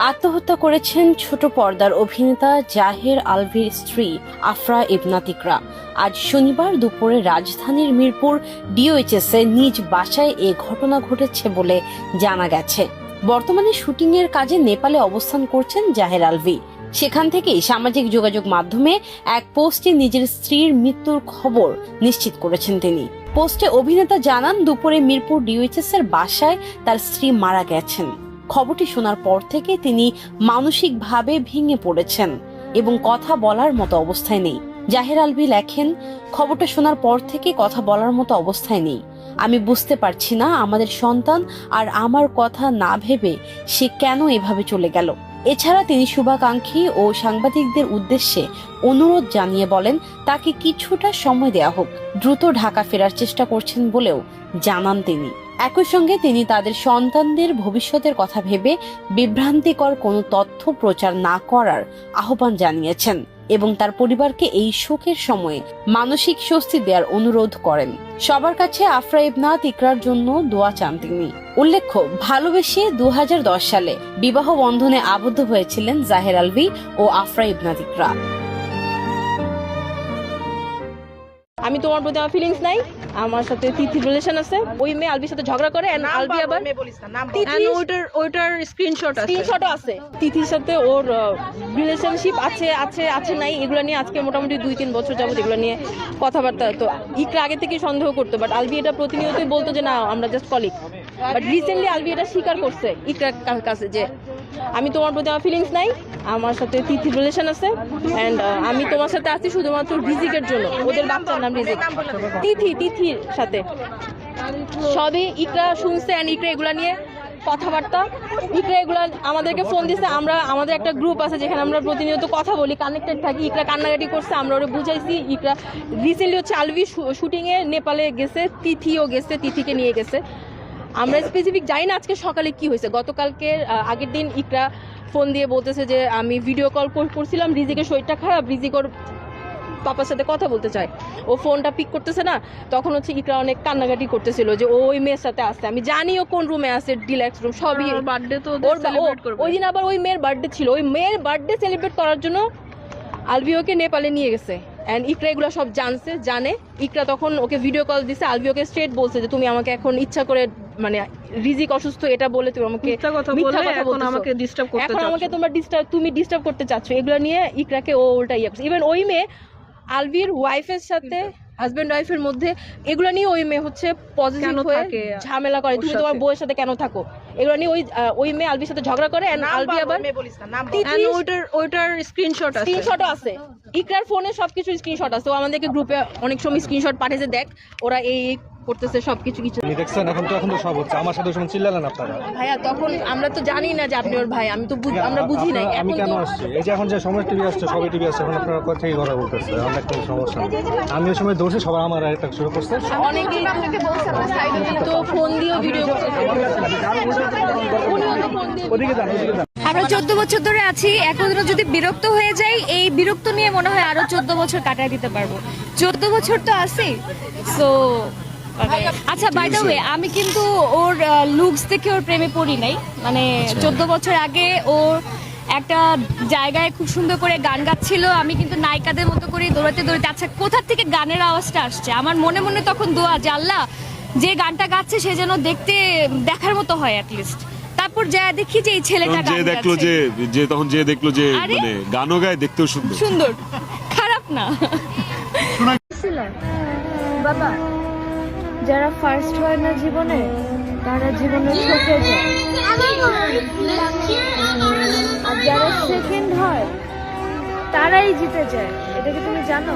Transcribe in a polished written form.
আত্মহত্যা করেছেন ছোট পর্দার অভিনেতা জাহের আলভির স্ত্রী আফরা ইবনাত ইকরা। আজ শনিবার দুপুরে রাজধানীর মিরপুর ডিওএইচএস এ নিজ বাসায় এ ঘটনা ঘটেছে বলে জানা গেছে। বর্তমানে শুটিং এর কাজে নেপালে অবস্থান করছেন জাহের আলভি। সেখান থেকেই সামাজিক যোগাযোগ মাধ্যমে এক পোস্টে নিজের স্ত্রীর মৃত্যুর খবর নিশ্চিত করেছেন তিনি। পোস্টে অভিনেতা জানান, দুপুরে মিরপুর ডিওএইচএস এর বাসায় তার স্ত্রী মারা গেছেন। খবরটি শোনার পর থেকে তিনি মানসিকভাবে ভেঙে পড়েছেন এবং কথা বলার মতো অবস্থায় নেই। জাহের আলভি লেখেন, খবরটা শোনার পর থেকে কথা বলার মতো অবস্থায় নেই। আমি বুঝতে পারছি না আমাদের সন্তান আর আমার কথা না ভেবে সে কেন এভাবে চলে গেল। এছাড়া তিনি শুভাকাঙ্ক্ষী ও সাংবাদিকদের উদ্দেশ্যে অনুরোধ জানিয়ে বলেন, তাকে কিছুটা সময় দেওয়া হোক, দ্রুত ঢাকা ফেরার চেষ্টা করছেন বলেও জানান তিনি। একই সঙ্গে তিনি তাদের সন্তানদের ভবিষ্যতের কথা ভেবে বিভ্রান্তিকর কোনো তথ্য প্রচার না করার আহ্বান জানিয়েছেন এবং তার পরিবারকে এই শোকের সময়ে মানসিক স্বস্তি দেওয়ার অনুরোধ করেন। সবার কাছে আফরা ইবনাত ইকরার জন্য দোয়া চান তিনি। উল্লেখ্য, ভালোবেসে 2010 সালে বিবাহ বন্ধনে আবদ্ধ হয়েছিলেন জাহের আলভি ও আফরা ইবনাত ইকরা। আমি তোমার প্রতি আমার ফিলিংস নাই, আমার সাথে তিথির রিলেশন আছে। ওই মেয়ে আলবির সাথে ঝগড়া করে এন্ড আলবি আবার ওইটার স্ক্রিনশটও আছে। তিথির সাথে ওর রিলেশনশিপ আছে নাই, এগুলো নিয়ে আজকে মোটামুটি 2-3 বছর যাবত এগুলো নিয়ে কথাবার্তা। তো ইকরা আগে থেকে সন্দেহ করতো, বাট আলবি এটা প্রতিনিয়তই বলতো যে না আমরা just colleague. But recently Albi এটা স্বীকার করছে ইকরার কাছে যে আমি তোমার প্রতি আমার ফিলিংস নাই, আমার সাথে তিথির রিলেশন আছে এন্ড আমি তোমার সাথে আছি শুধুমাত্র রিজিকের জন্য। ওদের বাচ্চার নাম রিজিক। তিথির সাথে সবই ইকরা শুনছে এন্ড ইকরা এগুলা নিয়ে কথাবার্তা। ইকরা এগুলা আমাদেরকে ফোন দিচ্ছে, আমাদের একটা গ্রুপ আছে যেখানে আমরা প্রতিনিয়ত কথা বলি, কানেক্টেড থাকি। ইকরা কান্নাকাটি করছে, আমরা ওরা বুঝাইছি। ইকরা রিসেন্টলি হচ্ছে আলভি শুটিং এ নেপালে গেছে, তিথিও গেছে, তিথিকে নিয়ে গেছে। আমরা স্পেসিফিক জানি না আজকে সকালে কি হয়েছে। গতকালকে আগের দিন ইকরা ফোন দিয়ে বলতেছে যে আমি ভিডিও কল করছিলাম, রিজিকের শরীরটা খারাপ, রিজিক ওর পাপার সাথে কথা বলতে চায়, ও ফোনটা পিক করতেছে না। তখন হচ্ছে ইকরা অনেক কান্নাকাটি করতেছিল যে ওই মেয়ের সাথে আসছে। আমি জানি ও কোন রুমে আছে, ডিলাক্স রুম, সবই বার্থডে। তো ওই দিন আবার ওই মেয়ের বার্থডে ছিল, ওই মেয়ের বার্থডে সেলিব্রেট করার জন্য আলভি ওকে নেপালে নিয়ে গেছে এন্ড ইকরা এগুলো সব জানে। ইকরা তখন ওকে ভিডিও কল দিছে, আলভি ওকে স্ট্রেট বলছে যে তুমি আমাকে এখন ইচ্ছা করে, মানে রিজিক অসুস্থ এটা বলে তুমি আমাকে মিথ্যা কথা আমাকে ডিস্টার্ব করতে চাচ্ছ, এখন আমাকে তুমি ডিস্টার্ব করতে চাচ্ছ। এগুলো নিয়ে ইকরাকে ও উল্টা ইয়ে করছে। ইভেন ওই মেয়ে আলভির ওয়াইফের সাথে, হাজবেন্ড ওয়াইফের মধ্যে এগুলো নিয়ে ওই মেয়ে হচ্ছে পজিটিভ হয়ে ঝামেলা করে, তুমি তোমার বউয়ের সাথে কেন থাকো, এগুলো নিয়ে ওই মেয়ে আলভির সাথে ঝগড়া করে এন্ড আলভি আবার ওইটার স্ক্রিনশটও আছে। ইকরার ফোনে সবকিছু স্ক্রিনশট আছে। ও আমাদেরকে গ্রুপে অনেক সময় স্ক্রিনশট পাঠিয়েছে, দেখ ওরা এই করতেছে সবকিছু। দেখছেন এখন তো সব হচ্ছে। আমার সাথে শুনে চিল্লালেন আপনারা। ভাইয়া তখন আমরা তো জানি না যে আপনি ওর ভাই, আমরা বুঝি নাই। আমি কেন আসছি, এই যে এখন যে সময় টিভি আসছে, সবাই টিভি আসছে, এখন আপনারা কোথা থেকে কথা বলতেছে, আমার একটা সমস্যা নেই। আমি ওই সময় দোষী, সবাই আমার একটা শুরু করছে। অনেকেই তো ফোন দিয়েও ভিডিও করতে। আমরা 14 বছর ধরে আছি, এখনো যদি বিরক্ত হয়ে যাই, এই বিরক্ত নিয়ে মনে হয় আরো 14 বছর কাটায় দিতে পারবো। 14 বছর তো আছি। সো আচ্ছা, বাই দ্য ওয়ে, আমি কিন্তু ওর লুকস দেখে ওর প্রেমে পড়ি নাই। মানে 14 বছর আগে ওর একটা জায়গায় খুব সুন্দর করে গান গাচ্ছিল, আমি কিন্তু নায়িকাদের মতো করে দৌড়াতে আচ্ছা কোথা থেকে গানের আওয়াজটা আসছে, আমার মনে মনে তখন দোয়া যে আল্লাহ যে গানটা গাচ্ছে সে যেন দেখার মতো হয় অ্যাটলিস্ট। তারপর যা দেখি যে এই ছেলেটা গান দেখলো যে তখন যে দেখলো যে মানে গানও গায়, দেখতেও সুন্দর, খারাপ না। বাবা, যারা ফার্স্ট হয় না জীবনে, তারা জীবনে ঠকে যায়, আর যারা সেকেন্ড হয় তারাই জিতে যায়। এটা কি তুমি জানো?